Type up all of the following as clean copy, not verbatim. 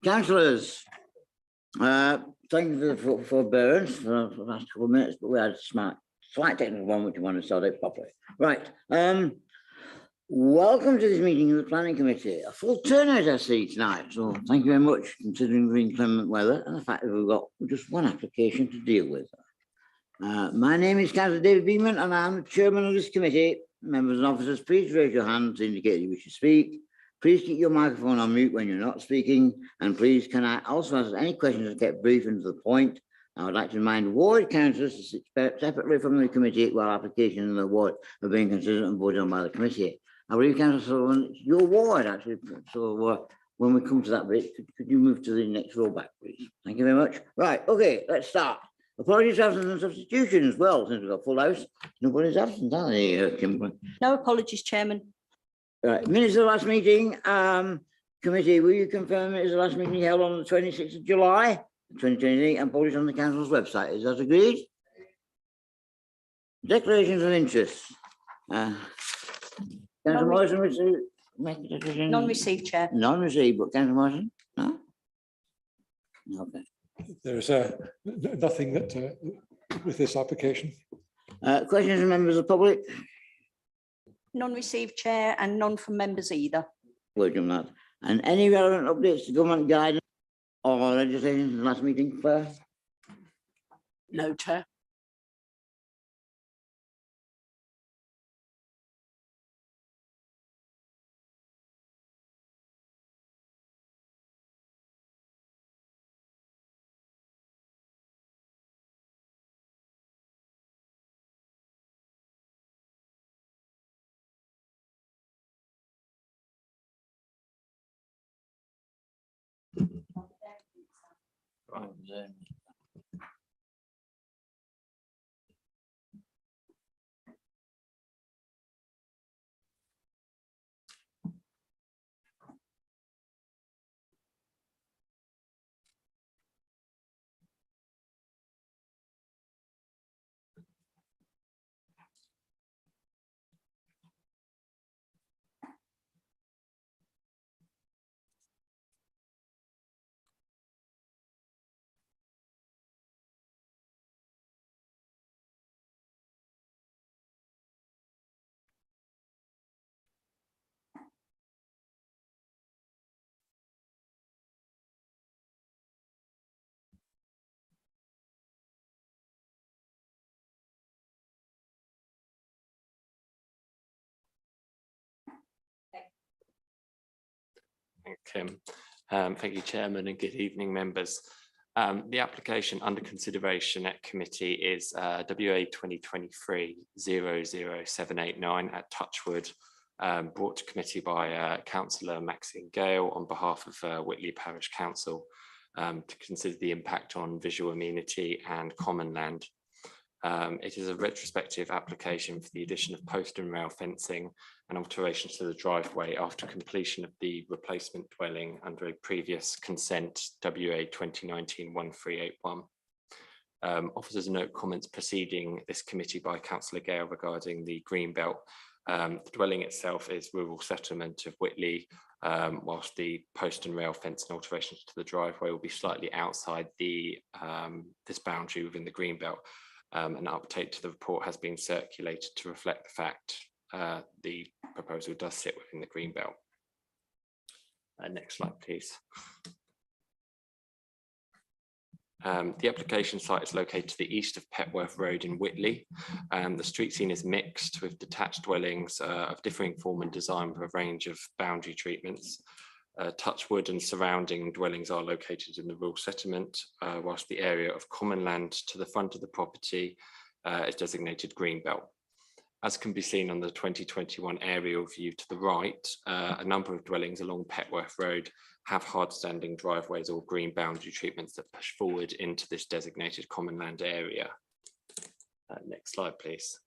Councillors, thank you for the forbearance for the last couple of minutes, but we had a slight technical one which we want to sort out properly. Right. Welcome to this meeting of the Planning Committee. A full turnout I see tonight, so thank you very much, considering the inclement weather and the fact that we've got just one application to deal with. My name is Councillor David Beeman and I'm the chairman of this committee. Members and officers, please raise your hand to indicate you wish to speak. Please keep your microphone on mute when you're not speaking, and please can I also ask any questions that get brief and to the point. I would like to remind ward councillors to sit separately from the committee while applications in the ward are being considered and voted on by the committee. I believe, Councillor Sullivan, it's your ward actually, so when we come to that bit, could you move to the next row back, please? Thank you very much. Right, okay, let's start. Apologies for absence and substitution as well, since we've got full house. Nobody's absent, are they, Kimberly? No apologies, Chairman. Right, minutes of the last meeting. Committee, will you confirm it is the last meeting held on the 26th of July, 2023, and published on the council's website? Is that agreed? Declarations of interest. Councillor Morrison, which make a decision? Non-received, Chair. Non-received, but Councillor Morrison? No? Okay. There's nothing that with this application. Questions from members of the public? None received, Chair, and none from members either. Welcome that. And any relevant updates to government guidance or legislation from the last meeting, Claire? No, Chair. Kim. Thank you, Chairman, and good evening, members. The application under consideration at committee is WA 2023-00789 at Touchwood, brought to committee by Councillor Maxine Gale on behalf of Whitley Parish Council to consider the impact on visual amenity and common land. It is a retrospective application for the addition of post and rail fencing and alterations to the driveway after completion of the replacement dwelling under a previous consent WA 2019-1381. Officers note comments preceding this committee by Councillor Gale regarding the Greenbelt. The dwelling itself is rural settlement of Whitley, whilst the post and rail fence and alterations to the driveway will be slightly outside the this boundary within the Greenbelt. An update to the report has been circulated to reflect the fact the proposal does sit within the Greenbelt. Next slide, please. The application site is located to the east of Petworth Road in Whitley. The street scene is mixed with detached dwellings of differing form and design with a range of boundary treatments. Touchwood and surrounding dwellings are located in the rural settlement, whilst the area of common land to the front of the property is designated Greenbelt. As can be seen on the 2021 aerial view to the right, a number of dwellings along Petworth Road have hard-standing driveways or green boundary treatments that push forward into this designated common land area. Next slide, please.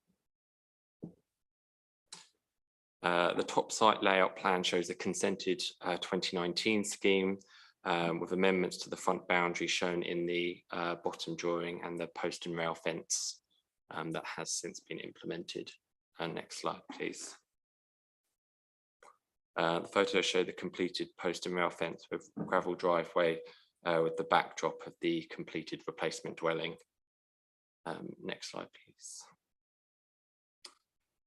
The top site layout plan shows a consented 2019 scheme with amendments to the front boundary shown in the bottom drawing and the post and rail fence that has since been implemented. Next slide, please. The photos show the completed post and rail fence with gravel driveway with the backdrop of the completed replacement dwelling. Next slide, please.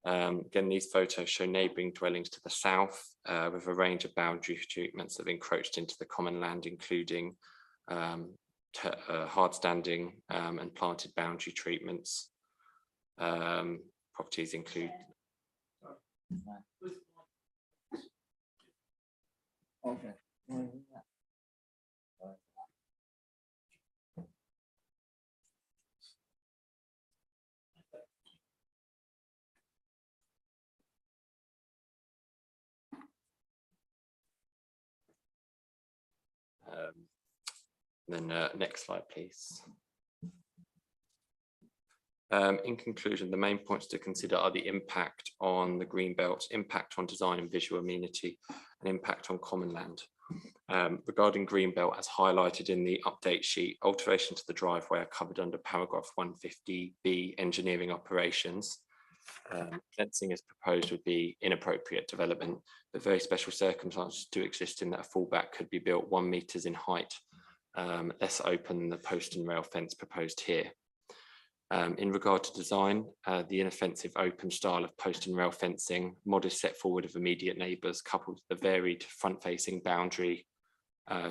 Again, these photos show neighbouring dwellings to the south with a range of boundary treatments that have encroached into the common land, including hard standing and planted boundary treatments. Properties include Okay. next slide, please. In conclusion, the main points to consider are the impact on the green belt, impact on design and visual amenity, and impact on common land. Regarding green belt, as highlighted in the update sheet, alterations to the driveway are covered under paragraph 150B, engineering operations. Fencing as proposed would be inappropriate development, but very special circumstances do exist in that a fallback could be built 1 metre in height, less open than the post and rail fence proposed here. In regard to design, the inoffensive open style of post and rail fencing, modest set forward of immediate neighbours, coupled with the varied front-facing boundary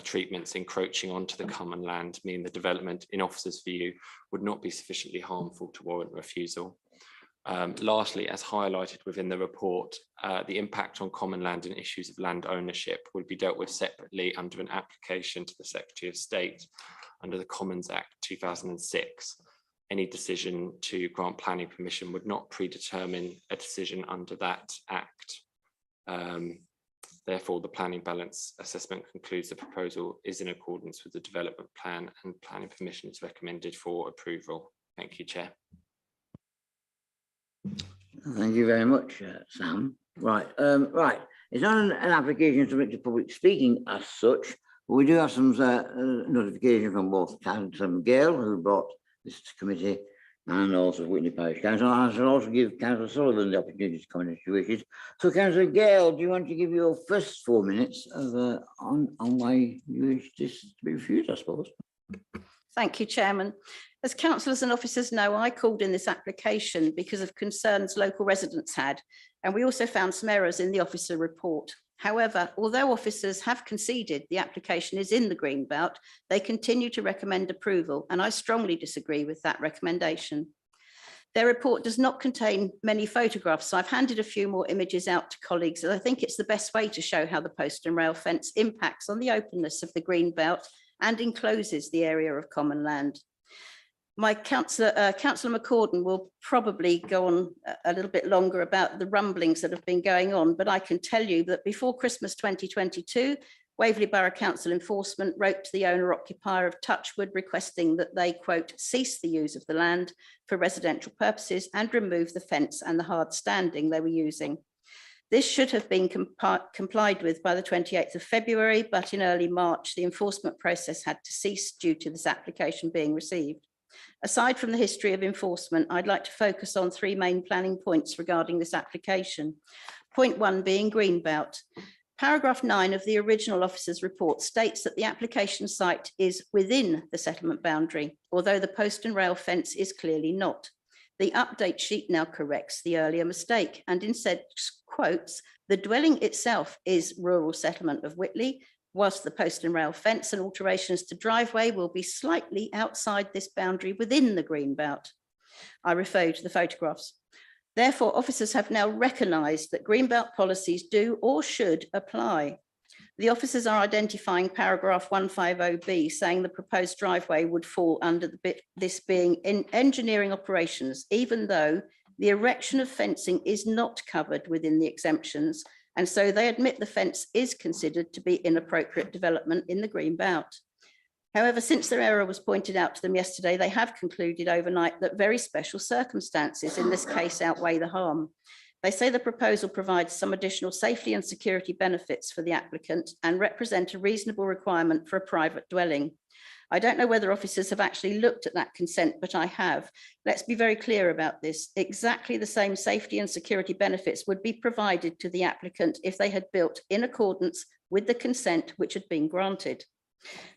treatments encroaching onto the common land, mean the development, in officers' view, would not be sufficiently harmful to warrant refusal. Lastly, as highlighted within the report, the impact on common land and issues of land ownership would be dealt with separately under an application to the Secretary of State under the Commons Act 2006. Any decision to grant planning permission would not predetermine a decision under that act. Therefore, the planning balance assessment concludes the proposal is in accordance with the development plan and planning permission is recommended for approval. Thank you, Chair. Thank you very much, Sam. Right, right. It's not an application subject to public speaking as such, but we do have some notification from both Councillor Gale, who brought this to committee, and also Whitley Parish Council. I shall also give Councillor Sullivan the opportunity to comment if she wishes. So, Councillor Gale, do you want to give your first 4 minutes of, on why you wish this to be refused, I suppose? Thank you, Chairman. As councillors and officers know, I called in this application because of concerns local residents had, and we also found some errors in the officer report. However, although officers have conceded the application is in the green belt, they continue to recommend approval, and I strongly disagree with that recommendation. Their report does not contain many photographs, so I've handed a few more images out to colleagues, and I think it's the best way to show how the post and rail fence impacts on the openness of the green belt and encloses the area of common land. My Councillor McCaughan will probably go on a little bit longer about the rumblings that have been going on, but I can tell you that before Christmas 2022, Waverley Borough Council enforcement wrote to the owner-occupier of Touchwood requesting that they, quote, cease the use of the land for residential purposes and remove the fence and the hard standing they were using. This should have been complied with by the 28th of February, but in early March, the enforcement process had to cease due to this application being received. Aside from the history of enforcement, I'd like to focus on 3 main planning points regarding this application. Point 1 being Greenbelt. Paragraph 9 of the original officer's report states that the application site is within the settlement boundary, although the post and rail fence is clearly not. The update sheet now corrects the earlier mistake and instead quotes, the dwelling itself is rural settlement of Whitley, whilst the post and rail fence and alterations to driveway will be slightly outside this boundary within the green belt. I refer you to the photographs. Therefore, officers have now recognised that green belt policies do or should apply. The officers are identifying paragraph 150B, saying the proposed driveway would fall under this being in engineering operations, even though the erection of fencing is not covered within the exemptions, and so they admit the fence is considered to be inappropriate development in the green belt. However, since their error was pointed out to them yesterday, they have concluded overnight that very special circumstances in this case outweigh the harm. They say the proposal provides some additional safety and security benefits for the applicant and represent a reasonable requirement for a private dwelling. I don't know whether officers have actually looked at that consent, but I have. Let's be very clear about this. Exactly the same safety and security benefits would be provided to the applicant if they had built in accordance with the consent which had been granted.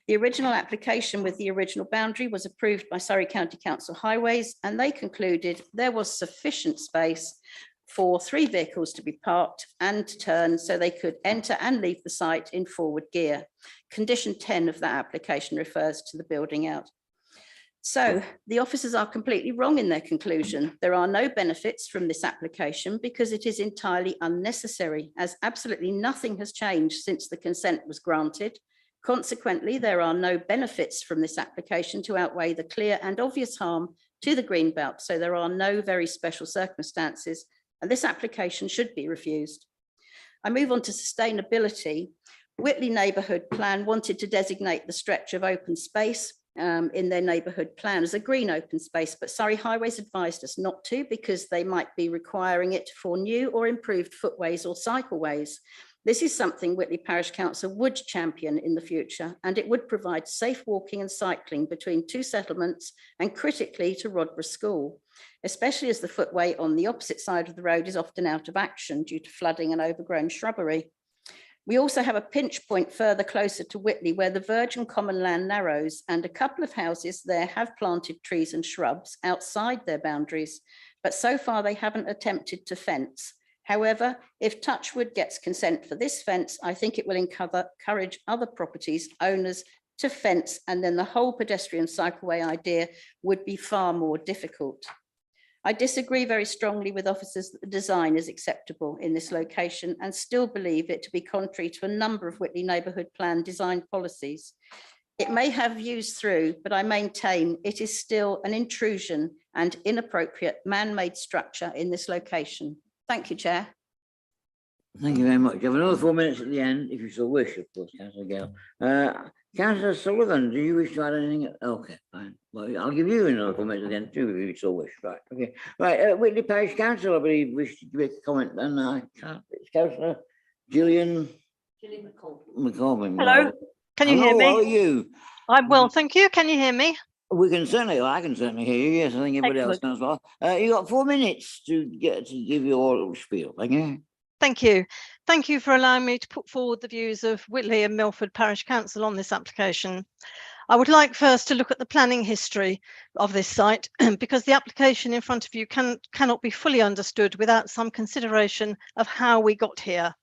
The original application with the original boundary was approved by Surrey County Council Highways, and they concluded there was sufficient space for 3 vehicles to be parked and turned so they could enter and leave the site in forward gear. Condition 10 of that application refers to the building out. So the officers are completely wrong in their conclusion. There are no benefits from this application because it is entirely unnecessary, as absolutely nothing has changed since the consent was granted. Consequently, there are no benefits from this application to outweigh the clear and obvious harm to the green belt. So there are no very special circumstances, and this application should be refused. I move on to sustainability. Whitley Neighbourhood Plan wanted to designate the stretch of open space in their neighbourhood plan as a green open space, but Surrey Highways advised us not to because they might be requiring it for new or improved footways or cycleways. This is something Whitley Parish Council would champion in the future, and it would provide safe walking and cycling between 2 settlements and critically to Rodborough School, especially as the footway on the opposite side of the road is often out of action due to flooding and overgrown shrubbery. We also have a pinch point further closer to Whitley where the virgin common land narrows, and a couple of houses there have planted trees and shrubs outside their boundaries, but so far they haven't attempted to fence. However, if Touchwood gets consent for this fence, I think it will encourage other properties owners to fence, and then the whole pedestrian cycleway idea would be far more difficult. I disagree very strongly with officers that the design is acceptable in this location and still believe it to be contrary to a number of Whitley Neighbourhood Plan design policies. It may have views through, but I maintain it is still an intrusion and inappropriate man-made structure in this location. Thank you, Chair. Thank you very much. You have another 4 minutes at the end, if you so wish, of course, Councillor Gale. Councillor Sullivan, do you wish to add anything? Okay, fine. Well, I'll give you another 4 minutes at the end too, if you so wish. Right, okay. Right, Whitley Parish Council, I believe, wish to make a comment, and it's Councillor Gillian McCormick. Hello, can you hear me? How are you? I'm well, thank you. Can you hear me? We can certainly, I can certainly hear you. Yes, I think everybody else can as well. You got 4 minutes to give your spiel. Thank you. Thank you. Thank you for allowing me to put forward the views of Whitley and Milford Parish Council on this application. I would like first to look at the planning history of this site because the application in front of you cannot be fully understood without some consideration of how we got here.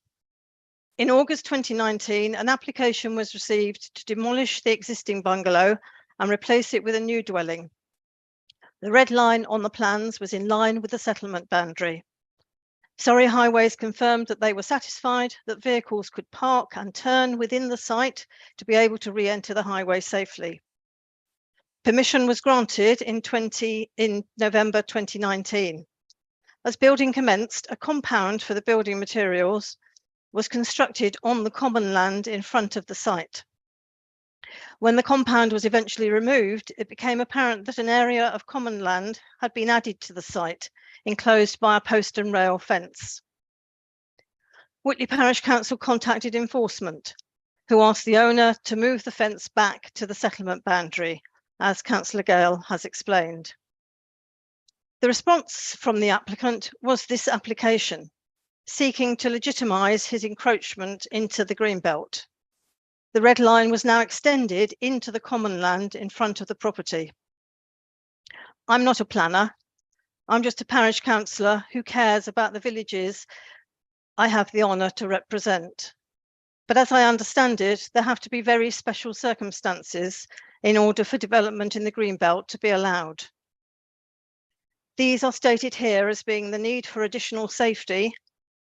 In August 2019, an application was received to demolish the existing bungalow and replace it with a new dwelling. The red line on the plans was in line with the settlement boundary. Surrey Highways confirmed that they were satisfied that vehicles could park and turn within the site to be able to re-enter the highway safely. Permission was granted in November 2019. As building commenced, a compound for the building materials was constructed on the common land in front of the site. When the compound was eventually removed, it became apparent that an area of common land had been added to the site, enclosed by a post and rail fence. Whitley Parish Council contacted enforcement, who asked the owner to move the fence back to the settlement boundary, as Councillor Gale has explained. The response from the applicant was this application, seeking to legitimise his encroachment into the greenbelt. The red line was now extended into the common land in front of the property. I'm not a planner. I'm just a parish councillor who cares about the villages I have the honour to represent. But as I understand it, there have to be very special circumstances in order for development in the greenbelt to be allowed. These are stated here as being the need for additional safety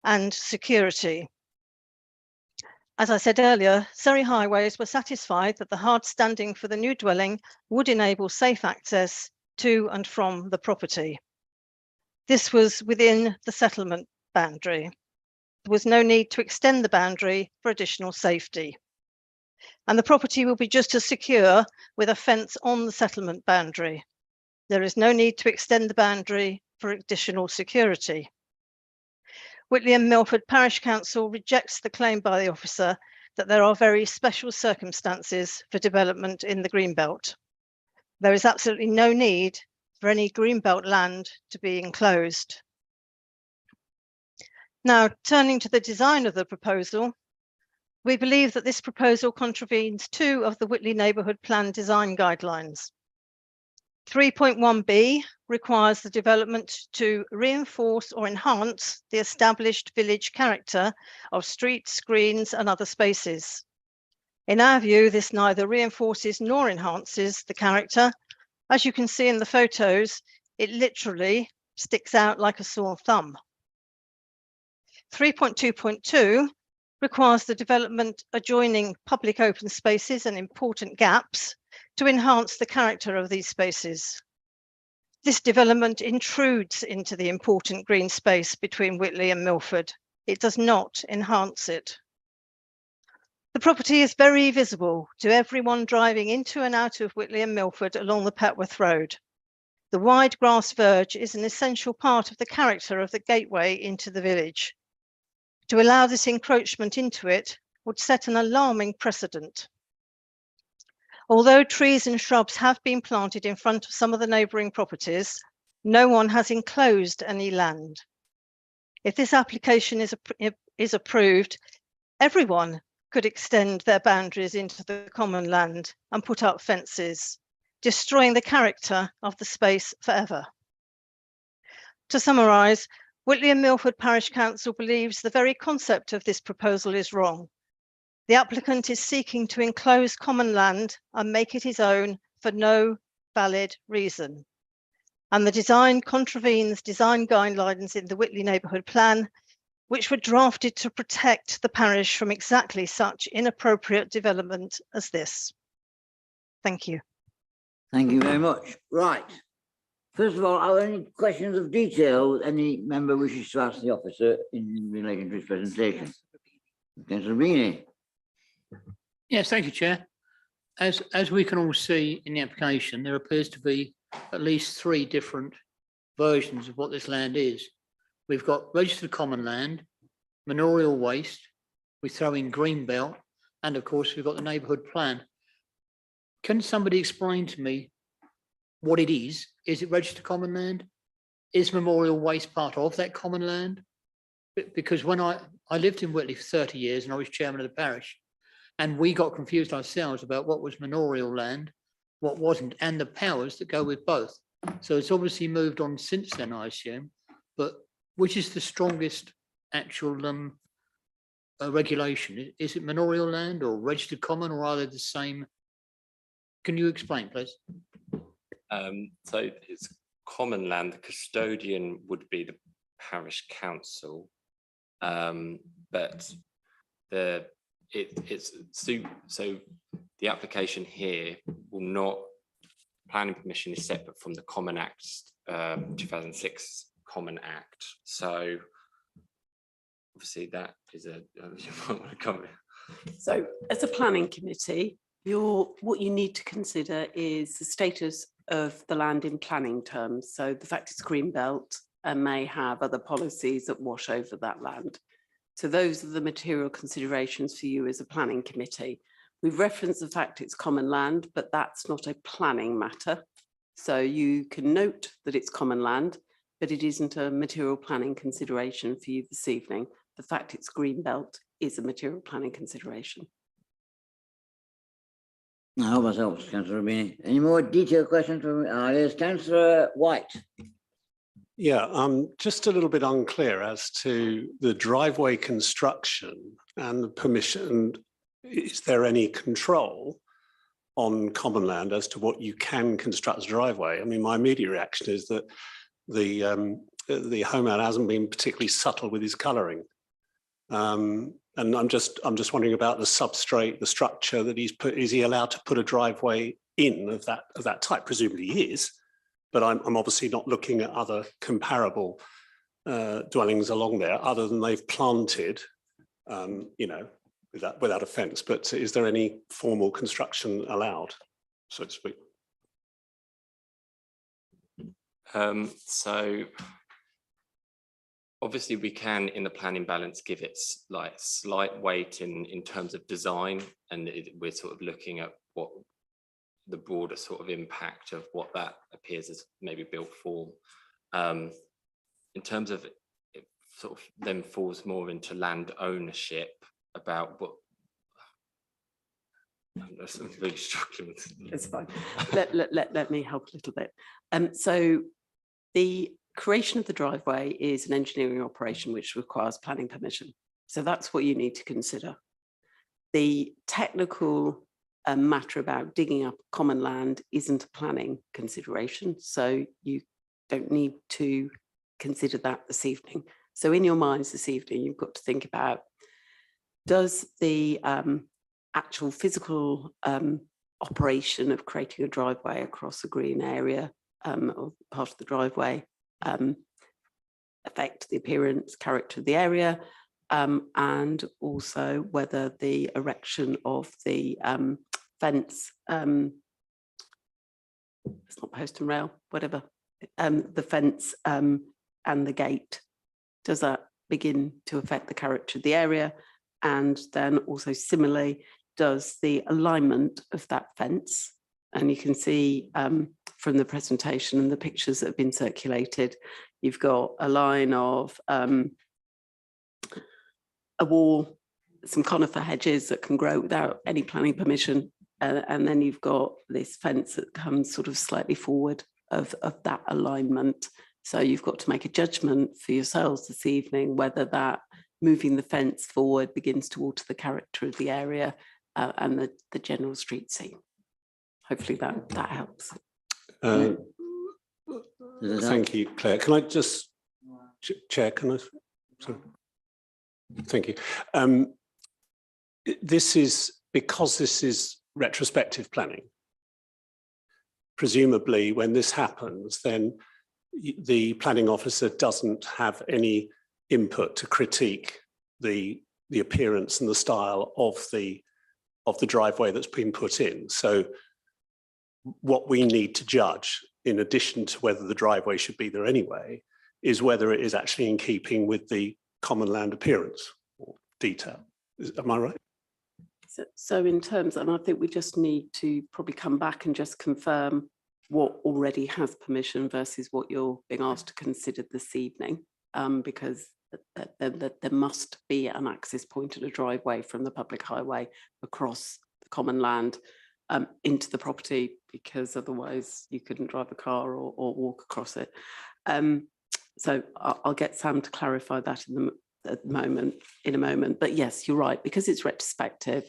and security. As I said earlier, Surrey Highways were satisfied that the hard standing for the new dwelling would enable safe access to and from the property. This was within the settlement boundary. There was no need to extend the boundary for additional safety. And the property will be just as secure with a fence on the settlement boundary. There is no need to extend the boundary for additional security. Whitley and Milford Parish Council rejects the claim by the officer that there are very special circumstances for development in the Greenbelt. There is absolutely no need for any Greenbelt land to be enclosed. Now, turning to the design of the proposal, we believe that this proposal contravenes two of the Whitley Neighbourhood Plan design guidelines. 3.1b requires the development to reinforce or enhance the established village character of streets, greens and other spaces. In our view, this neither reinforces nor enhances the character. As you can see in the photos, it literally sticks out like a sore thumb. 3.2.2 requires the development adjoining public open spaces and important gaps to enhance the character of these spaces. This development intrudes into the important green space between Whitley and Milford. It does not enhance it. The property is very visible to everyone driving into and out of Whitley and Milford along the Petworth Road. The wide grass verge is an essential part of the character of the gateway into the village. To allow this encroachment into it would set an alarming precedent. Although trees and shrubs have been planted in front of some of the neighbouring properties, no one has enclosed any land. If this application is approved, everyone could extend their boundaries into the common land and put up fences, destroying the character of the space forever. To summarise, Whitley and Milford Parish Council believes the very concept of this proposal is wrong. The applicant is seeking to enclose common land and make it his own for no valid reason. And the design contravenes design guidelines in the Whitley Neighbourhood Plan, which were drafted to protect the parish from exactly such inappropriate development as this. Thank you. Thank you very much. Right. First of all, are there any questions of detail any member wishes to ask the officer in relation to his presentation? Councillor Beanie. Yes, thank you, Chair. As we can all see in the application, there appears to be at least 3 different versions of what this land is. We've got registered common land, manorial waste, we throw in Greenbelt, and of course we've got the neighbourhood plan. Can somebody explain to me what it is? Is it registered common land? Is memorial waste part of that common land? Because when I lived in Whitley for 30 years and I was chairman of the parish, and we got confused ourselves about what was manorial land, what wasn't, and the powers that go with both. So it's obviously moved on since then, I assume, but which is the strongest actual regulation? Is it manorial land or registered common, or are they the same? Can you explain, please? So it's common land. The custodian would be the parish council, but it's so the application here will not. Planning permission is separate from the Common Act 2006 Common Act. So obviously that is a. So as a planning committee, what you need to consider is the status of the land in planning terms. So the fact it's Greenbelt and may have other policies that wash over that land. So those are the material considerations for you as a planning committee. We've referenced the fact it's common land, but that's not a planning matter. So you can note that it's common land, but it isn't a material planning consideration for you this evening. The fact it's Greenbelt is a material planning consideration. I hope that helps, Councillor Beanie. Any more detailed questions from yes, Councillor White. Yeah, I'm just a little bit unclear as to the driveway construction and the permission. Is there any control on common land as to what you can construct as a driveway? I mean, my immediate reaction is that the homeowner hasn't been particularly subtle with his colouring. And I'm just wondering about the substrate, the structure that he's put. Is he allowed to put a driveway in of that type? Presumably he is, but I'm obviously not looking at other comparable dwellings along there, other than they've planted, you know, without a fence. But is there any formal construction allowed, so to speak? So obviously we can in the planning balance give it like slight weight in terms of design, and we're sort of looking at what the broader sort of impact of what that appears as maybe built form. In terms of it sort of then falls more into land ownership about what I'm really struggling with. It's fine. Let me help a little bit. So the creation of the driveway is an engineering operation which requires planning permission. So that's what you need to consider. The technical matter about digging up common land isn't a planning consideration, so you don't need to consider that this evening. So in your minds this evening, you've got to think about, does the actual physical operation of creating a driveway across a green area or part of the driveway affect the appearance, character of the area, and also whether the erection of the fence, it's not post and rail, whatever, the fence and the gate, does that begin to affect the character of the area? And then also similarly, does the alignment of that fence, and you can see from the presentation and the pictures that have been circulated, you've got a line of a wall, some conifer hedges that can grow without any planning permission, and then you've got this fence that comes sort of slightly forward of that alignment. So you've got to make a judgment for yourselves this evening whether that moving the fence forward begins to alter the character of the area and the general street scene. Hopefully that helps. Thank you, Claire. Can I just, Chair, can I? Sorry. Thank you. This is, because this is retrospective planning, presumably when this happens, then the planning officer doesn't have any input to critique the appearance and the style of the driveway that's been put in. So what we need to judge, in addition to whether the driveway should be there anyway, is whether it is actually in keeping with the common land appearance or detail. Am I right? So in terms, and I think we just need to probably come back and just confirm what already has permission versus what you're being asked to consider this evening, because there must be an access point and a driveway from the public highway across the common land into the property, because otherwise you couldn't drive a car or walk across it. So I'll get Sam to clarify that in a moment. But yes, you're right, because it's retrospective,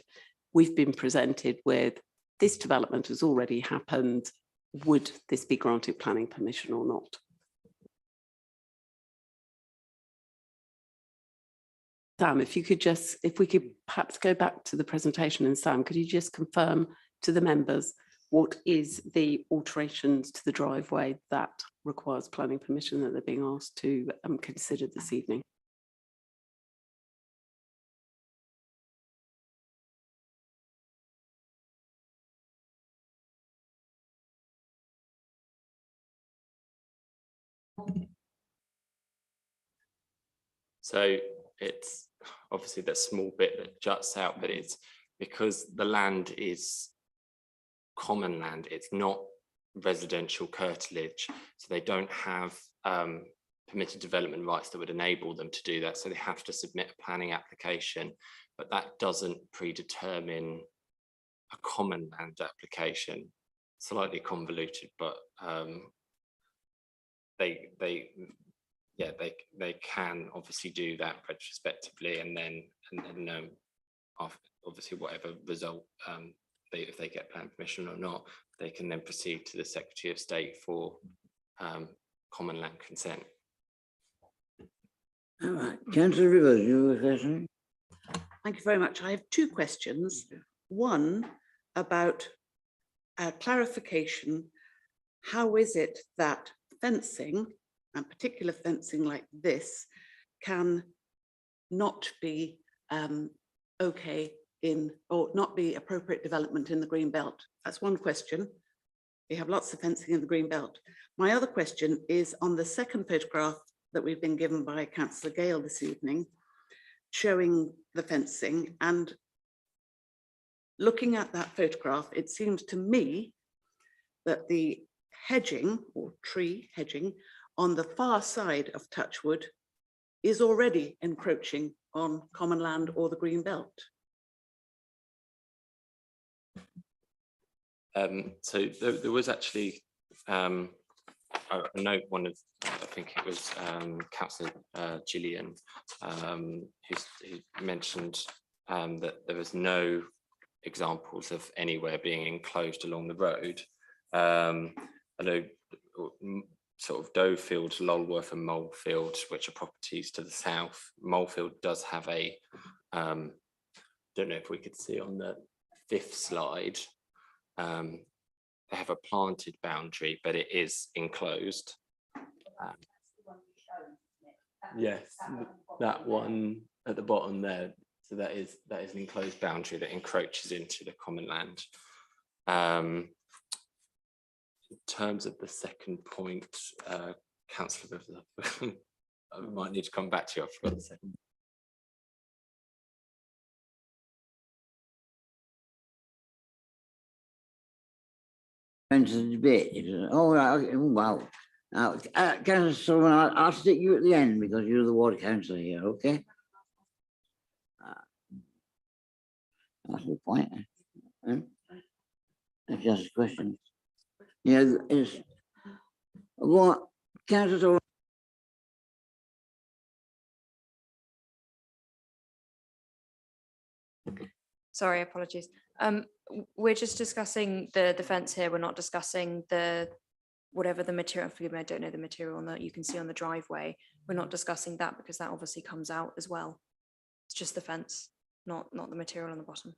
we've been presented with this development has already happened. Would this be granted planning permission or not? Sam, if we could perhaps go back to the presentation, and Sam, could you just confirm to the members what is the alterations to the driveway that requires planning permission that they're being asked to consider this evening? So it's obviously that small bit that juts out, but it's because the land is common land, it's not residential curtilage, so they don't have permitted development rights that would enable them to do that, so they have to submit a planning application, but that doesn't predetermine a common land application. Slightly convoluted, but they can obviously do that retrospectively, and then obviously whatever result if they get plan permission or not, they can then proceed to the Secretary of State for common land consent. All right, Councillor Rivers, you have a question? Thank you very much. I have two questions. One about clarification. How is it that fencing, and particular fencing like this, can not be okay in, or not be appropriate development in the green belt? That's one question. We have lots of fencing in the green belt. My other question is on the second photograph that we've been given by Councillor Gale this evening, showing the fencing, and looking at that photograph, it seems to me that the hedging or tree hedging on the far side of Touchwood is already encroaching on common land or the green belt. So there was actually a note, I think it was Councillor Gillian, who mentioned that there was no examples of anywhere being enclosed along the road. I know sort of Doefield, Lulworth and Molefield, which are properties to the south. Molefield does have a, don't know if we could see on the 5th slide, they have a planted boundary, but it is enclosed. Yes, that one at the bottom there. So that is an enclosed boundary that encroaches into the common land. In terms of the second point, Councillor, I might need to come back to you. I forgot the second. Into the debate. Oh, right, okay. Oh, wow. Now, Councillor Sullivan, I'll stick you at the end because you're the ward councillor here, okay? That's the point. That's just a question. Yeah, it's what Councillor Sullivan. Sorry, apologies. We're just discussing the fence here. We're not discussing whatever the material, forgive me, I don't know the material on that you can see on the driveway. We're not discussing that because that obviously comes out as well. It's just the fence, not the material on the bottom.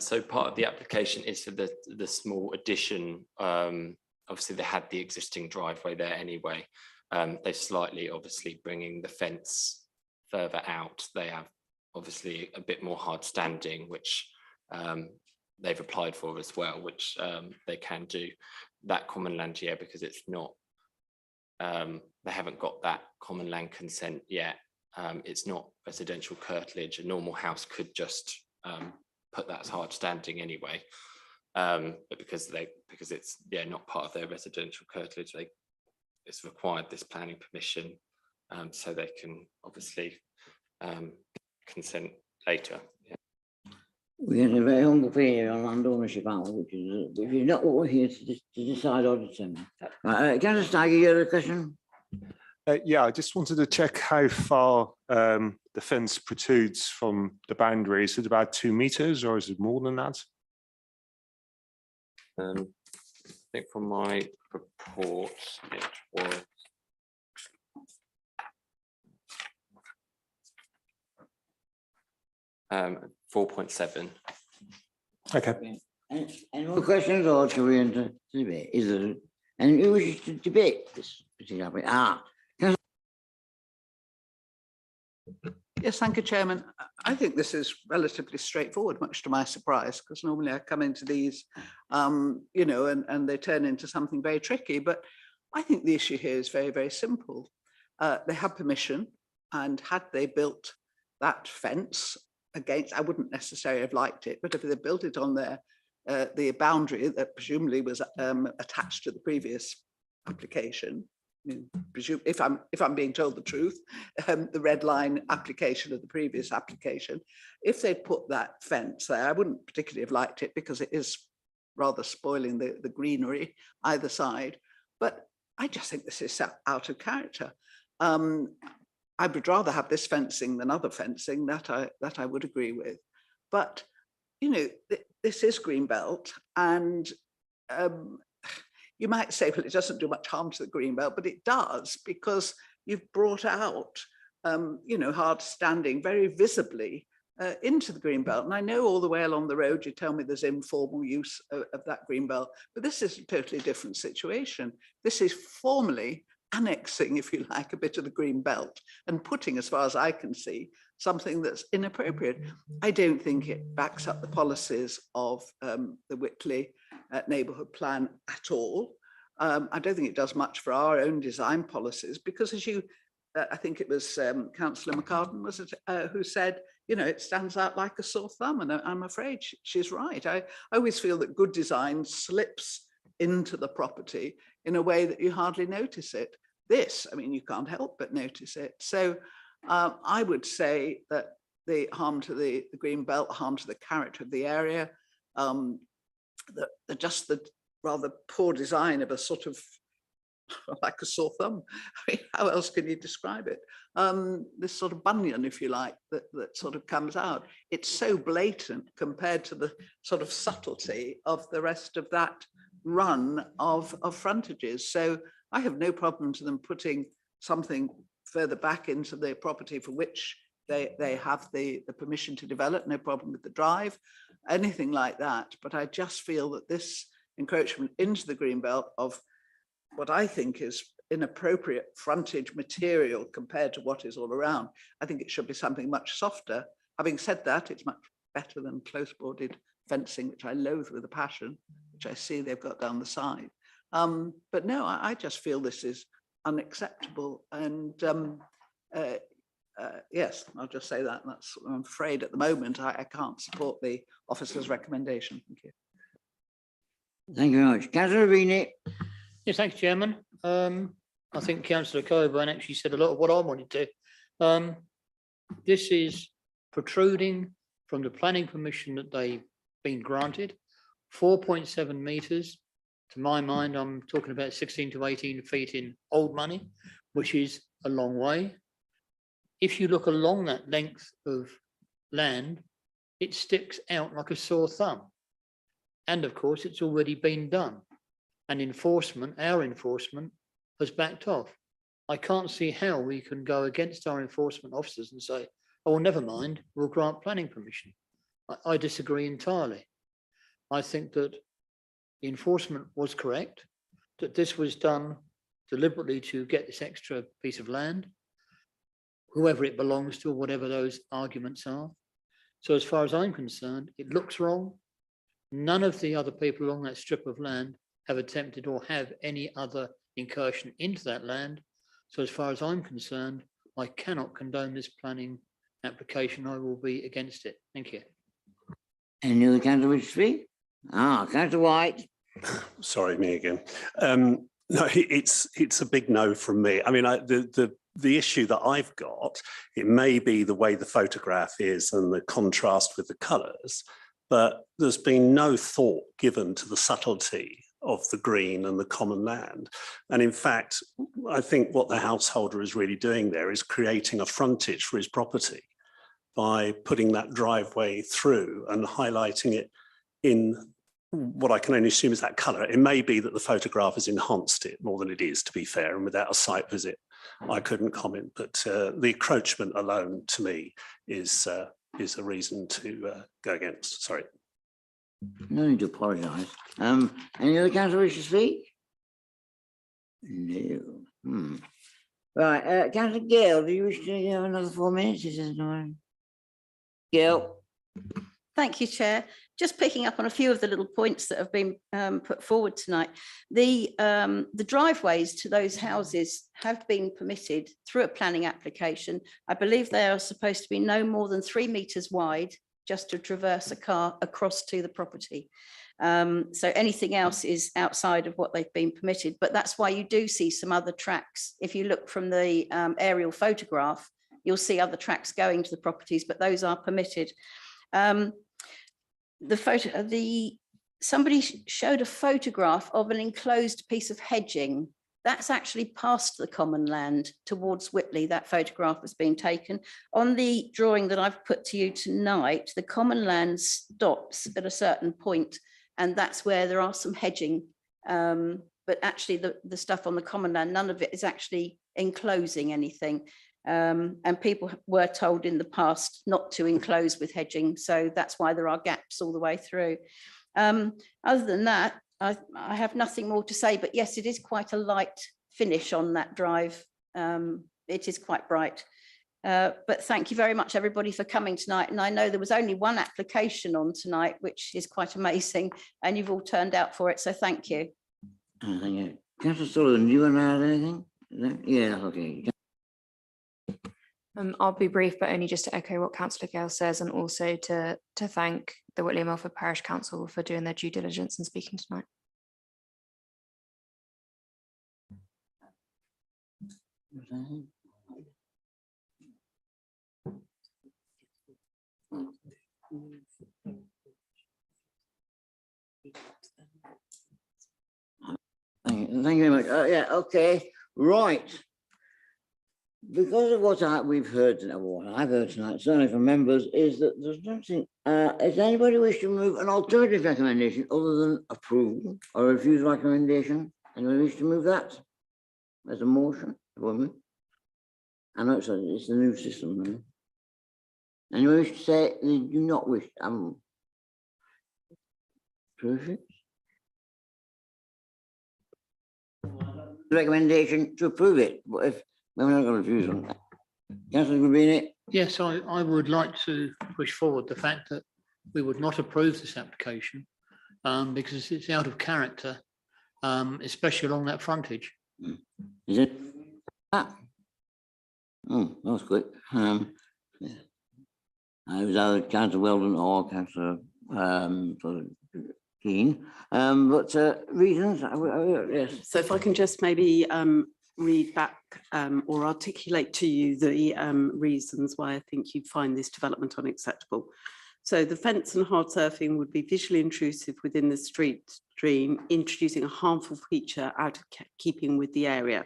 So part of the application is for the small addition. Obviously they had the existing driveway there anyway. They're slightly obviously bringing the fence further out. They have obviously a bit more hard standing, which they've applied for as well, which they can do. That common land, yeah, because it's not, they haven't got that common land consent yet. It's not residential curtilage. A normal house could just put that as hard standing anyway. But because it's not part of their residential curtilage, it's required this planning permission, so they can obviously consent later. Yeah. We had a very humble opinion on land ownership, which is not what we're here to decide or determine. Councillor Stagger, you had a question? Yeah, I just wanted to check how far the fence protrudes from the boundary. Is it about 2 meters or is it more than that? I think from my report, it was 4.7. Okay. Any more questions, or shall we enter the debate? Is there any who wishes to debate this particular topic? Yes, thank you, Chairman. I think this is relatively straightforward, much to my surprise, because normally I come into these, you know, and they turn into something very tricky. But I think the issue here is very, very simple. They have permission, and had they built that fence against, I wouldn't necessarily have liked it, but if they built it on their the boundary that presumably was attached to the previous application, I mean, if I'm being told the truth, the red line application of the previous application, if they'd put that fence there, I wouldn't particularly have liked it because it is rather spoiling the greenery either side. But I just think this is out of character. I would rather have this fencing than other fencing, that I would agree with. But you know, this is Greenbelt, and you might say, well, it doesn't do much harm to the Greenbelt, but it does, because you've brought out, you know, hard standing very visibly into the Greenbelt. And I know all the way along the road, you tell me there's informal use of that Greenbelt, but this is a totally different situation. This is formally annexing, if you like, a bit of the green belt and putting, as far as I can see, something that's inappropriate. I don't think it backs up the policies of the Whitley neighbourhood plan at all. I don't think it does much for our own design policies because as you, I think it was Councillor McCartan was it, who said, you know, it stands out like a sore thumb, and I'm afraid she's right. I always feel that good design slips into the property in a way that you hardly notice it. This, I mean, you can't help but notice it. So I would say that the harm to the green belt, harm to the character of the area, just the rather poor design of a sort of like a sore thumb. I mean, how else can you describe it? This sort of bunion, if you like, that sort of comes out. It's so blatant compared to the sort of subtlety of the rest of that run of frontages. So I have no problem to them putting something further back into the property for which they have the permission to develop, no problem with the drive, anything like that. But I just feel that this encroachment into the green belt of what I think is inappropriate frontage material compared to what is all around, I think it should be something much softer. Having said that, it's much better than close boarded fencing, which I loathe with a passion, which I see they've got down the side. But no, I just feel this is unacceptable. And yes, I'll just say that. That's, I'm afraid at the moment, I can't support the officer's recommendation. Thank you. Thank you very much. Councillor Rini. Yes, thanks, Chairman. I think Councillor Coburn actually said a lot of what I wanted to. This is protruding from the planning permission that they've been granted, 4.7 metres. To my mind, I'm talking about 16 to 18 feet in old money, which is a long way. If you look along that length of land, it sticks out like a sore thumb. And of course, it's already been done. And enforcement, our enforcement, has backed off. I can't see how we can go against our enforcement officers and say, oh, never mind, we'll grant planning permission. I disagree entirely. I think that the enforcement was correct, that this was done deliberately to get this extra piece of land, whoever it belongs to, or whatever those arguments are. So as far as I'm concerned, it looks wrong. None of the other people along that strip of land have attempted or have any other incursion into that land. So as far as I'm concerned, I cannot condone this planning application. I will be against it. Thank you. Any other councillor wish to speak? Councillor White. Sorry, me again. No, it's a big no from me. I mean, the issue that I've got, it may be the way the photograph is and the contrast with the colours, but there's been no thought given to the subtlety of the green and the common land. And in fact, I think what the householder is really doing there is creating a frontage for his property by putting that driveway through and highlighting it in what I can only assume is that colour. It may be that the photograph has enhanced it more than it is, to be fair, and without a site visit, I couldn't comment. But the encroachment alone, to me, is a reason to go against. Sorry. No need to apologise. Any other councillor wish to speak? No. Right, Councillor Gale, do you wish to have another 4 minutes? Is there no? Gale. Thank you, Chair. Just picking up on a few of the little points that have been put forward tonight. The driveways to those houses have been permitted through a planning application. I believe they are supposed to be no more than 3 metres wide, just to traverse a car across to the property. So anything else is outside of what they've been permitted, but that's why you do see some other tracks. If you look from the aerial photograph, you'll see other tracks going to the properties, but those are permitted. Somebody showed a photograph of an enclosed piece of hedging. That's actually past the common land towards Whitley. That photograph has been taken. On the drawing that I've put to you tonight, the common land stops at a certain point, and that's where there are some hedging. But actually the stuff on the common land, none of it is actually enclosing anything. And people were told in the past not to enclose with hedging. So that's why there are gaps all the way through. Other than that, I have nothing more to say, but yes, it is quite a light finish on that drive. It is quite bright. But thank you very much, everybody, for coming tonight. And I know there was only one application on tonight, which is quite amazing, and you've all turned out for it. So thank you. Thank you. Councillor Sullivan, do you want to add anything? No? Yeah, okay. I'll be brief, but only just to echo what Councillor Gale says, and also to thank the Whitley and Milford Parish Council for doing their due diligence and speaking tonight. Thank you very much. Yeah, okay, right. Because of what we've heard tonight, what I've heard tonight, certainly from members, is that there's nothing, does anybody wish to move an alternative recommendation other than approval or refuse recommendation? Anybody wish to move that as a motion? I know it's a new system. Right? Anybody wish to say they do not wish? Perfect. Recommendation to approve it, but if we're not going to refuse on that. Councillor Grabini? Yes, I would like to push forward the fact that we would not approve this application because it's out of character, especially along that frontage. Is it? Ah. Oh, that was quick. Yeah. I was either Councillor Weldon or Councillor Keane, but reasons, yes. So if I can just maybe read back or articulate to you the reasons why I think you'd find this development unacceptable. So the fence and hard surfing would be visually intrusive within the street stream, introducing a harmful feature out of keeping with the area.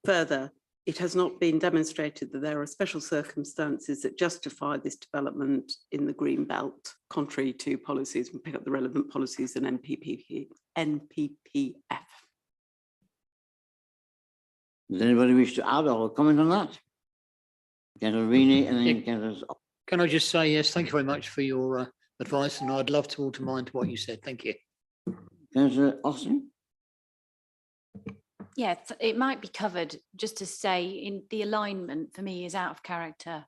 Further, it has not been demonstrated that there are special circumstances that justify this development in the green belt, contrary to policies. We'll pick up the relevant policies and NPPF. Does anybody wish to add or comment on that? Councillor Rini and then Councillor. Can I just say yes, thank you very much for your advice, and I'd love to alter mine to what you said. Thank you. Councillor Austin? Yeah, it might be covered just to say in the alignment for me is out of character.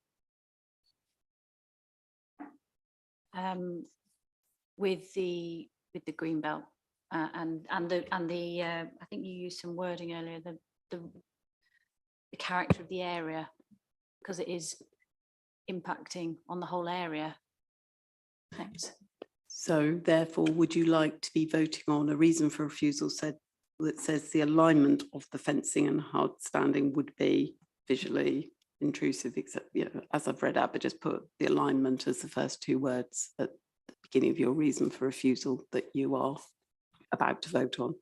With the green belt and the I think you used some wording earlier, the character of the area, because it is impacting on the whole area. Thanks. So therefore, would you like to be voting on a reason for refusal that says the alignment of the fencing and hard standing would be visually intrusive, except, you know, as I've read out, but just put the alignment as the first two words at the beginning of your reason for refusal that you are about to vote on.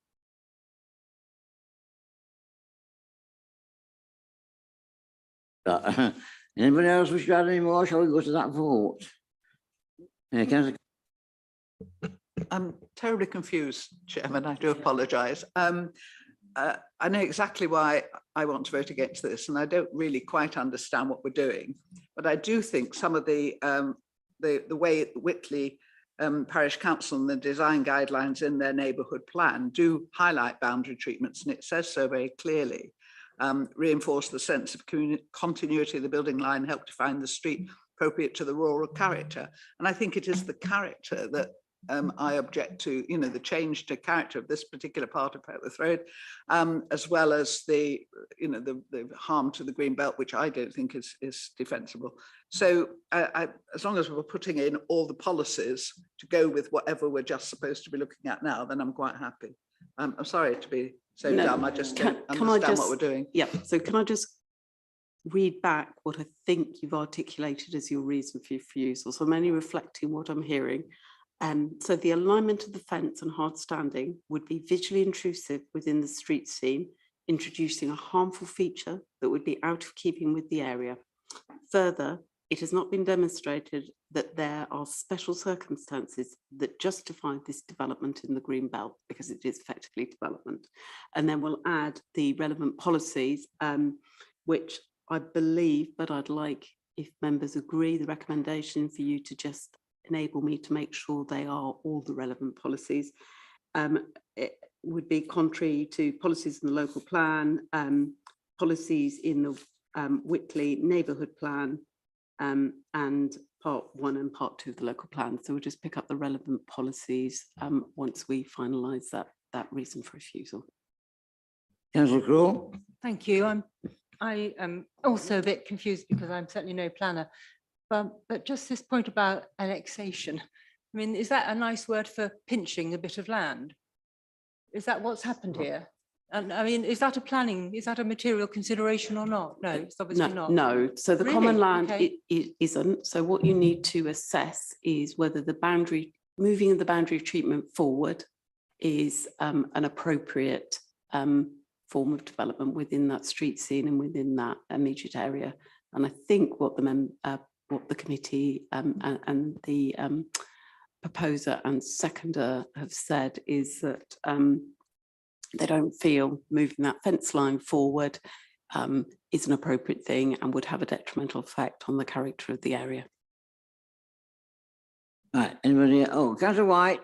Anybody else wish to add any more? Shall we go to that vote? Councillor. I'm terribly confused, Chairman. I do apologise. I know exactly why I want to vote against this, and I don't really quite understand what we're doing. But I do think some of the way Whitley Parish Council and the design guidelines in their neighbourhood plan do highlight boundary treatments, and it says so very clearly. Reinforce the sense of continuity of the building line, help define the street appropriate to the rural character. And I think it is the character that I object to, you know, the change to character of this particular part of Petworth Road, as well as the, you know, the harm to the green belt, which I don't think is defensible. So as long as we're putting in all the policies to go with whatever we're just supposed to be looking at now, then I'm quite happy. I'm sorry to be so dumb. I just don't understand what we're doing. Yeah, so can I just read back what I think you've articulated as your reason for your refusal? So I'm only reflecting what I'm hearing. So the alignment of the fence and hard standing would be visually intrusive within the street scene, introducing a harmful feature that would be out of keeping with the area. Further, it has not been demonstrated that there are special circumstances that justify this development in the green belt, because it is effectively development. And then we'll add the relevant policies, which I believe, but I'd like, if members agree, the recommendation for you to just enable me to make sure they are all the relevant policies. It would be contrary to policies in the local plan, policies in the Whitley neighbourhood plan, and part 1 and part 2 of the local plan. So we'll just pick up the relevant policies once we finalise that reason for refusal. Councillor Crowe? Thank you. I am also a bit confused because I'm certainly no planner. But just this point about annexation, I mean, is that a nice word for pinching a bit of land? Is that what's happened here? And I mean, is that a material consideration or not? No, it's obviously not. No, so the Really? common land Okay. it isn't. So what you need to assess is whether the moving of the boundary of treatment forward is an appropriate form of development within that street scene and within that immediate area. And I think what the committee and the proposer and seconder have said is that they don't feel moving that fence line forward is an appropriate thing and would have a detrimental effect on the character of the area. Right, anybody? Oh, Councillor White?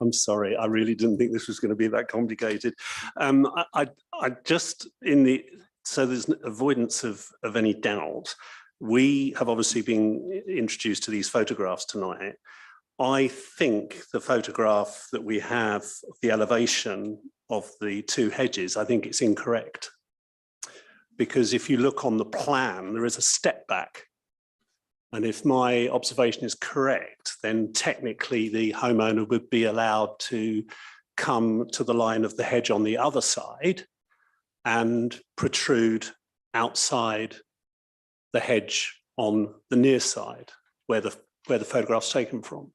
I'm sorry, I really didn't think this was going to be that complicated. I just so there's avoidance of any doubt. We have obviously been introduced to these photographs tonight. I think the photograph that we have of the elevation of the two hedges, I think it's incorrect. Because if you look on the plan, there is a step back. And if my observation is correct, then technically the homeowner would be allowed to come to the line of the hedge on the other side and protrude outside the hedge on the near side where the photograph's taken from.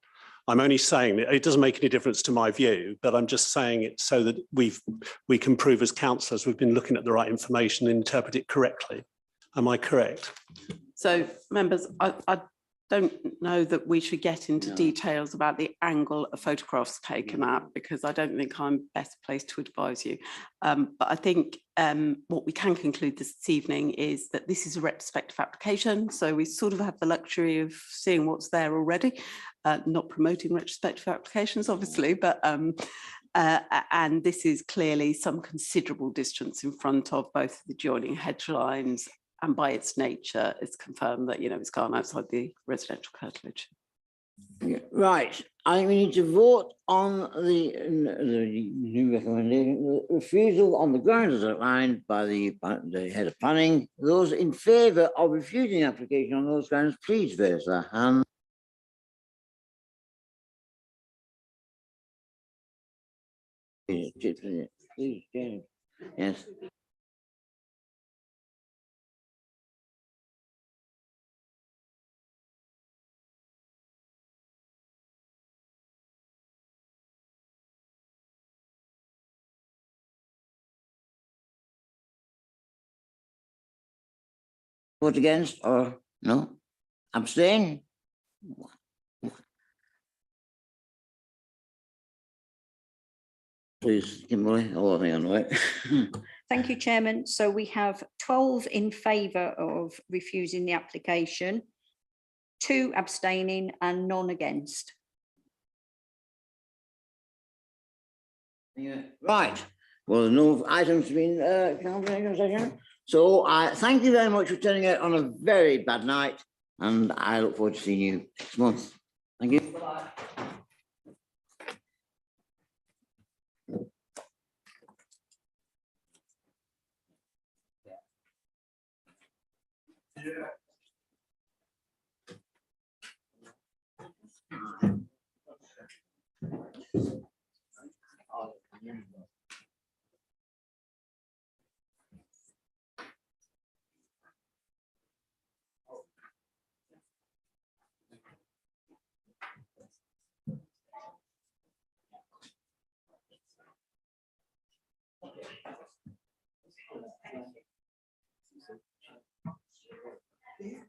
I'm only saying that it doesn't make any difference to my view, but I'm just saying it so that we can prove as councillors we've been looking at the right information and interpret it correctly. Am I correct? So members, I don't know that we should get into details about the angle a photograph's taken at, because I don't think I'm best placed to advise you. But I think what we can conclude this evening is that this is a retrospective application. So we sort of have the luxury of seeing what's there already, not promoting retrospective applications, obviously, but and this is clearly some considerable distance in front of both the adjoining hedge lines, and by its nature, it's confirmed that, you know, it's gone outside the residential curtilage. Right, I think we need to vote on the new recommendation, the refusal on the grounds as outlined by the head of planning. Those in favour of refusing the application on those grounds, please raise their hand. Please, James. Yes. Vote against or no? Abstain? Please, Kimberly. Oh, I think I know it. Thank you, Chairman. So we have 12 in favour of refusing the application, 2 abstaining and none against. Right. Well, no items have been so I thank you very much for turning out on a very bad night, and I look forward to seeing you next month. Thank you. Bye. Yeah.